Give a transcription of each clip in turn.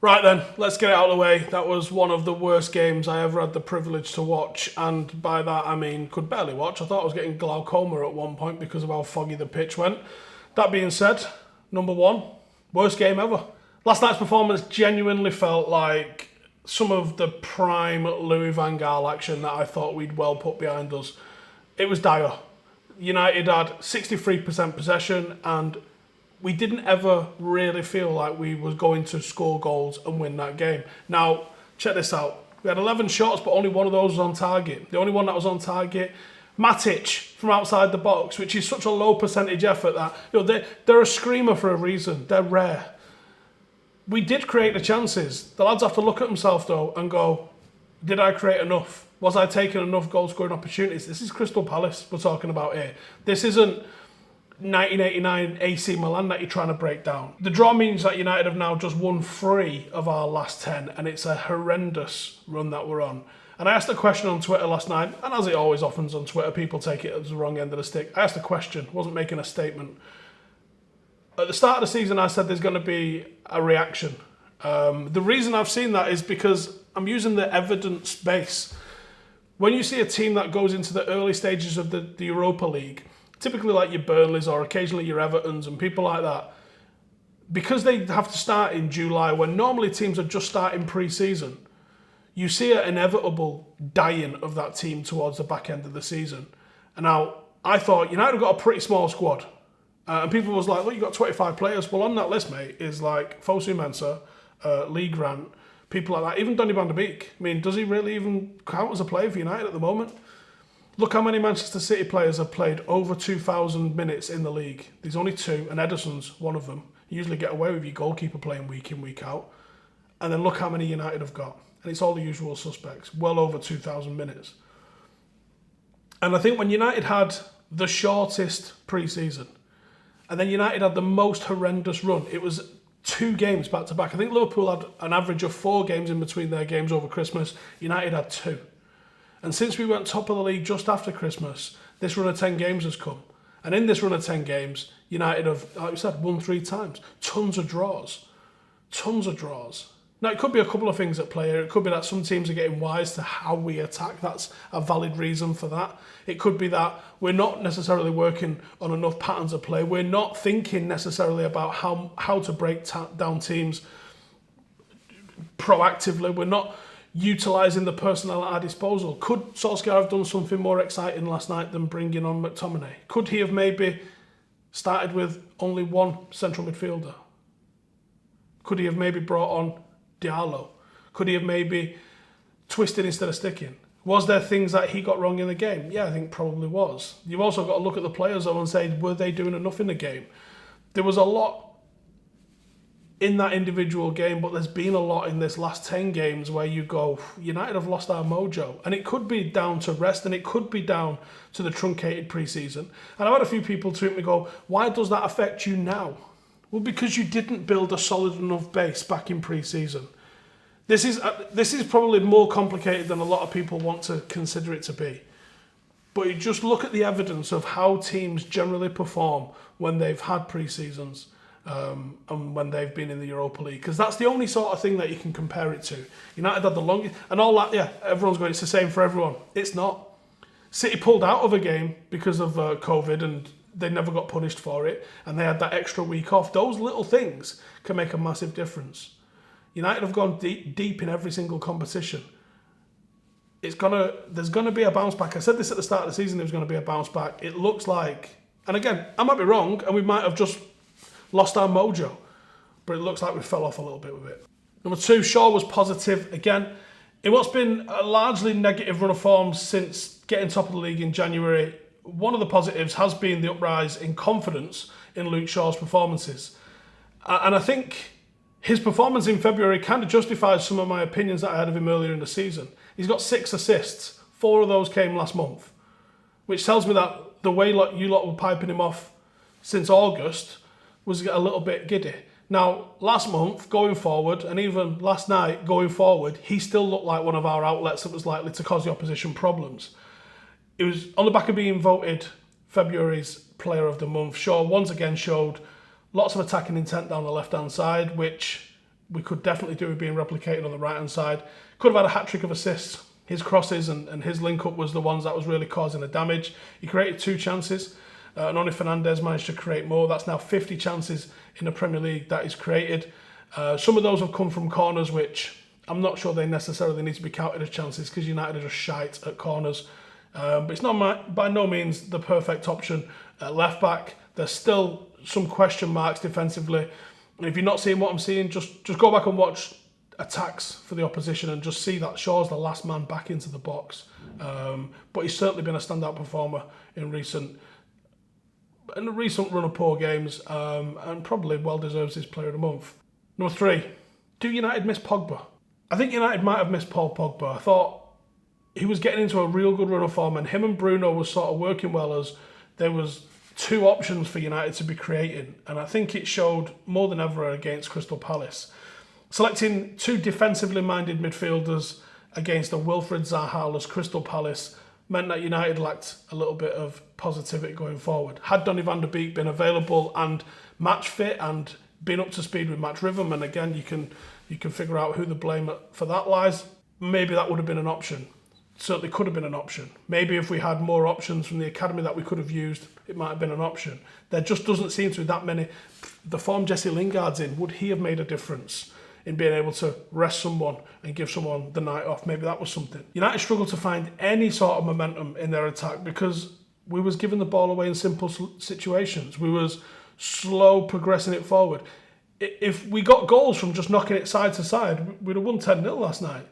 Right then, let's get it out of the way. That was one of the worst games I ever had the privilege to watch, and by that I mean could barely watch. I thought I was getting glaucoma at one point because of how foggy the pitch went. That being said, number one, worst game ever. Last night's performance genuinely felt like some of the prime Louis van Gaal action that I thought we'd well put behind us. It was dire. United had 63% possession and we didn't ever really feel like we was going to score goals and win that game. Now, check this out. We had 11 shots, but only one of those was on target. The only one that was on target, Matic from outside the box, which is such a low percentage effort that they're a screamer for a reason. They're rare. We did create the chances. The lads have to look at themselves though and go, did I create enough? Was I taking enough goal scoring opportunities? This is Crystal Palace we're talking about here. This isn't 1989 AC Milan that you're trying to break down. The draw means that United have now just won 3 of our last 10, and it's a horrendous run that we're on. And I asked a question on Twitter last night, and as it always happens on Twitter, people take it as the wrong end of the stick. I asked a question, wasn't making a statement. At the start of the season, I said there's going to be a reaction. The reason I've seen that is because I'm using the evidence base. When you see a team that goes into the early stages of the Europa League, typically like your Burnleys or occasionally your Evertons and people like that, because they have to start in July when normally teams are just starting pre-season, you see an inevitable dying of that team towards the back end of the season. And now, I thought United have got a pretty small squad. And people was like, well, you've got 25 players. Well, on that list, mate, is like Fosu Mensah, Lee Grant, people like that. Even Donny van de Beek. I mean, does he really even count as a player for United at the moment? Look how many Manchester City players have played over 2,000 minutes in the league. There's only 2, and Ederson's one of them. You usually get away with your goalkeeper playing week in, week out. And then look how many United have got. And it's all the usual suspects. Well over 2,000 minutes. And I think when United had the shortest pre-season, and then United had the most horrendous run, it was 2 games back to back. I think Liverpool had an average of 4 games in between their games over Christmas. United had 2. And since we went top of the league just after Christmas, this run of 10 games has come. And in this run of 10 games, United have, like we said, won 3 times. Tons of draws. Tons of draws. Now, it could be a couple of things at play here. It could be that some teams are getting wise to how we attack. That's a valid reason for that. It could be that we're not necessarily working on enough patterns of play. We're not thinking necessarily about how to break down teams proactively. We're not utilising the personnel at our disposal. Could Solskjaer have done something more exciting last night than bringing on McTominay? Could he have maybe started with only one central midfielder? Could he have maybe brought on Diallo? Could he have maybe twisted instead of sticking? Was there things that he got wrong in the game? Yeah, I think probably was. You've also got to look at the players though and say, were they doing enough in the game? There was a lot in that individual game, but there's been a lot in this last 10 games where you go, United have lost our mojo. And it could be down to rest and it could be down to the truncated pre-season. And I've had a few people tweet me go, why does that affect you now? Well, because you didn't build a solid enough base back in pre-season. This is probably more complicated than a lot of people want to consider it to be. But you just look at the evidence of how teams generally perform when they've had pre-seasons. And when they've been in the Europa League, because that's the only sort of thing that you can compare it to. United had the longest, and all that, yeah, everyone's going, it's the same for everyone. It's not. City pulled out of a game because of COVID and they never got punished for it, and they had that extra week off. Those little things can make a massive difference. United have gone deep in every single competition. There's gonna be a bounce back. I said this at the start of the season, there was going to be a bounce back. It looks like, and again, I might be wrong, and we might have just lost our mojo, but it looks like we fell off a little bit with it. Number 2, Shaw was positive again. In what's been a largely negative run of form since getting top of the league in January, one of the positives has been the uprise in confidence in Luke Shaw's performances. And I think his performance in February kind of justifies some of my opinions that I had of him earlier in the season. He's got 6 assists, 4 of those came last month, which tells me that the way you lot were piping him off since August was a little bit giddy. Now, last month, going forward, and even last night, going forward, he still looked like one of our outlets that was likely to cause the opposition problems. It was on the back of being voted February's Player of the Month. Shaw once again showed lots of attacking intent down the left-hand side, which we could definitely do with being replicated on the right-hand side. Could have had a hat-trick of assists. His crosses and his link-up was the ones that was really causing the damage. He created 2 chances, and only Fernandez managed to create more. That's now 50 chances in the Premier League that he's created. Some of those have come from corners, which I'm not sure they necessarily need to be counted as chances because United are just shite at corners. But it's not by no means the perfect option at left-back. There's still some question marks defensively. And if you're not seeing what I'm seeing, just go back and watch attacks for the opposition and just see that Shaw's the last man back into the box. But he's certainly been a standout performer in a recent run of poor games, and probably well deserves his player of the month. Number 3, do United miss Pogba? I think United might have missed Paul Pogba. I thought he was getting into a real good run of form, and him and Bruno was sort of working well as there was 2 options for United to be creating, and I think it showed more than ever against Crystal Palace. Selecting 2 defensively minded midfielders against a Wilfried Zaha-less Crystal Palace meant that United lacked a little bit of positivity going forward. Had Donny van der Beek been available and match fit and been up to speed with match rhythm, and again you can figure out who the blame for that lies, maybe that would have been an option. Certainly could have been an option. Maybe if we had more options from the academy that we could have used, it might have been an option. There just doesn't seem to be that many. The form Jesse Lingard's in, would he have made a difference in being able to rest someone and give someone the night off? Maybe that was something. United struggled to find any sort of momentum in their attack because we was giving the ball away in simple situations. We was slow progressing it forward. If we got goals from just knocking it side to side, we'd have won 10-0 last night.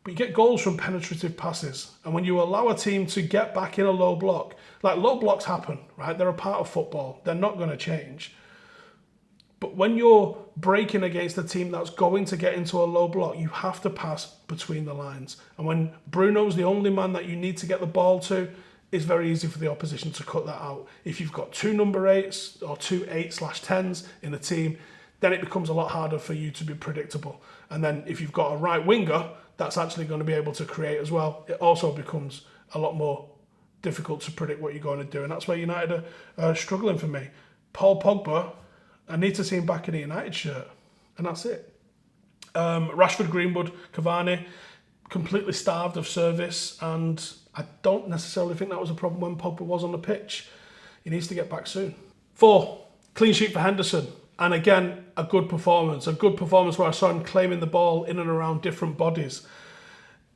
But you get goals from penetrative passes. And when you allow a team to get back in a low block, like low blocks happen, right? They're a part of football. They're not going to change. But when you're breaking against a team that's going to get into a low block, you have to pass between the lines. And when Bruno's the only man that you need to get the ball to, it's very easy for the opposition to cut that out. If you've got 2 number 8s or 2 8/10s in the team, then it becomes a lot harder for you to be predictable. And then if you've got a right winger that's actually going to be able to create as well, it also becomes a lot more difficult to predict what you're going to do. And that's where United are struggling for me. Paul Pogba, I need to see him back in a United shirt. And that's it. Rashford, Greenwood, Cavani, completely starved of service. And I don't necessarily think that was a problem when Pogba was on the pitch. He needs to get back soon. 4, clean sheet for Henderson. And again, a good performance where I saw him claiming the ball in and around different bodies.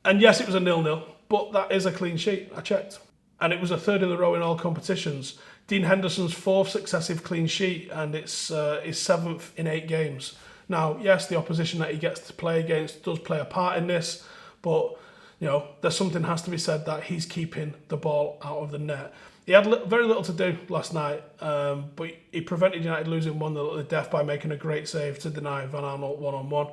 And yes, it was a 0-0, but that is a clean sheet. I checked. And it was a 3rd in a row in all competitions. Dean Henderson's 4th successive clean sheet, and it's his 7th in 8 games. Now, yes, the opposition that he gets to play against does play a part in this, but there's something has to be said that he's keeping the ball out of the net. He had very little to do last night, but he prevented United losing 1-0 at the death by making a great save to deny Van Aanholt one-on-one.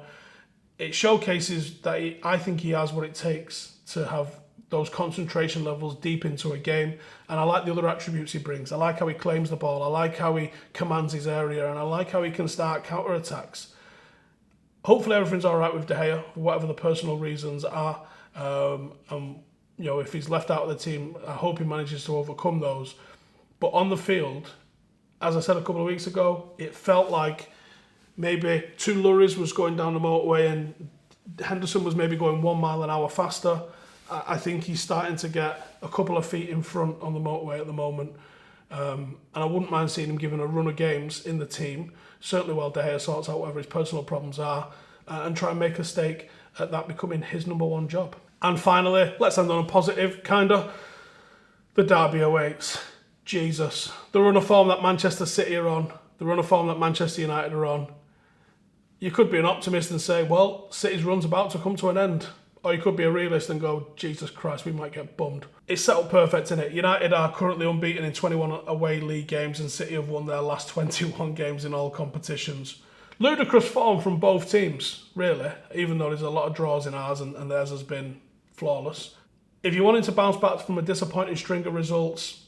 It showcases that I think he has what it takes to have those concentration levels deep into a game, and I like the other attributes he brings. I like how he claims the ball, I like how he commands his area, and I like how he can start counter-attacks. Hopefully everything's all right with De Gea, for whatever the personal reasons are. If he's left out of the team, I hope he manages to overcome those. But on the field, as I said a couple of weeks ago, it felt like maybe 2 lorries was going down the motorway and Henderson was maybe going 1 mile an hour faster. I think he's starting to get a couple of feet in front on the motorway at the moment. And I wouldn't mind seeing him given a run of games in the team, certainly while De Gea sorts out whatever his personal problems are, and try and make a stake at that becoming his number 1 job. And finally, let's end on a positive, kinda. The derby awaits. Jesus. The run of form that Manchester City are on, the run of form that Manchester United are on. You could be an optimist and say, well, City's run's about to come to an end. Or you could be a realist and go, Jesus Christ, we might get bummed. It's set up perfect, isn't it? United are currently unbeaten in 21 away league games, and City have won their last 21 games in all competitions. Ludicrous form from both teams, really, even though there's a lot of draws in ours and theirs has been flawless. If you're wanting to bounce back from a disappointing string of results,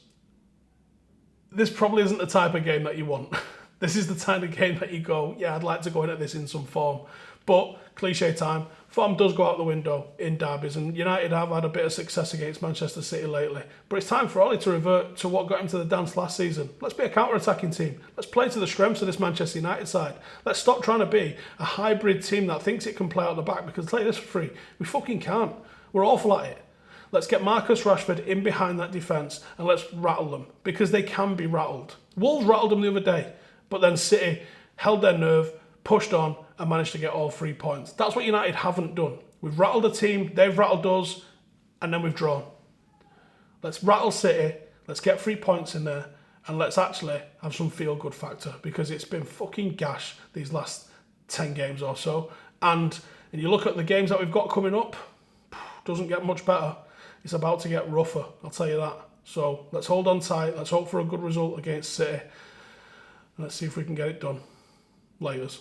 this probably isn't the type of game that you want. This is the kind of game that you go, yeah, I'd like to go in at this in some form. But cliche time, Form does go out the window in derbies, and United have had a bit of success against Manchester City lately. But it's time for Ollie to revert to what got him to the dance last season. Let's be a counter-attacking team. Let's play to the strengths of this Manchester United side. Let's stop trying to be a hybrid team that thinks it can play out the back, because I'll tell you this for free, we fucking can't. We're awful at it. Let's get Marcus Rashford in behind that defence and let's rattle them, because they can be rattled. Wolves rattled them the other day, but then City held their nerve, pushed on, and managed to get all 3 points. That's what United haven't done. We've rattled a team, they've rattled us, and then we've drawn. Let's rattle City, let's get 3 points in there, and let's actually have some feel-good factor, because it's been fucking gash these last 10 games or so. And you look at the games that we've got coming up, doesn't get much better. It's about to get rougher, I'll tell you that. So let's hold on tight, let's hope for a good result against City, and let's see if we can get it done. Laters.